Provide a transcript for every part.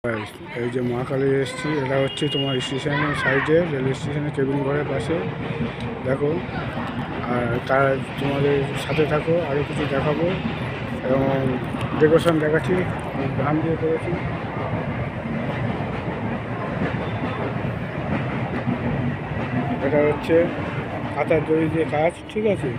এই যে মহাকালী এসেছি, এটা হচ্ছে তোমার স্টেশনের সাইডে, রেল স্টেশনের কেবিন ঘরের পাশে। দেখো, আর তার তোমাদের সাথে থাকো, আরও কিছু দেখাবো এবং ডেকোরেশন দেখাচ্ছি, ধান দিয়ে করেছি। এটা হচ্ছে কাঁথার দড়ি দিয়ে কাজ, ঠিক আছে।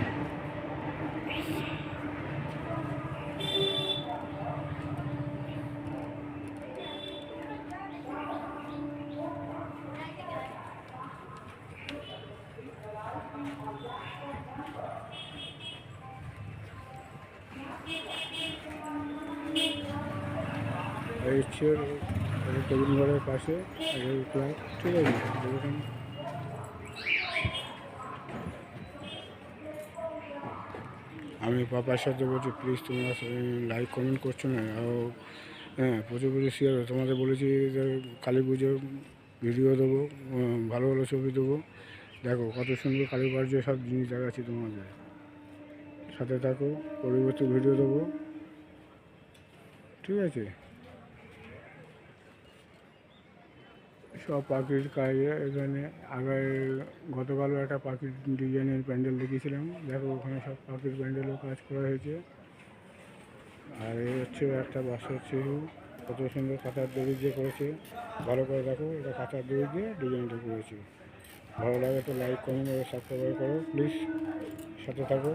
এই হচ্ছে কেবিন ঘরের পাশে রেল ক্লাব, ঠিক আছে। দেখুন, আমি পাপার সাথে বলছি, প্লিজ তোমরা লাইক কমেন্ট করছো না, আর হ্যাঁ প্রচুর প্রচুর শেয়ার। তোমাদের বলেছি যে কালী পুজোর ভিডিও দেবো, ভালো ভালো ছবি দেবো। দেখো কত সুন্দর কারুকার্য সব জিনিস দেখাচ্ছি তোমাদের, সাথে থাকো, পরবর্তী ভিডিও দেবো, ঠিক আছে। সব পাখির কাজে এখানে আগে গতকালও একটা পাখির ডিজাইনের প্যান্ডেল দেখিয়েছিলাম। দেখো ওখানে সব পাখির প্যান্ডেলও কাজ করা হয়েছে। আর এই হচ্ছে একটা বাসার শিশু, কত সুন্দর কাঁথার দড়ি দিয়ে করেছে। ভালো করে দেখো, এটা কাঁথার দড়ি দিয়ে ডিজাইনটা করেছি। ভালো লাগে তো লাইক কমেন্ট এবং সাবস্ক্রাইব করো প্লিজ, সাথে থাকো।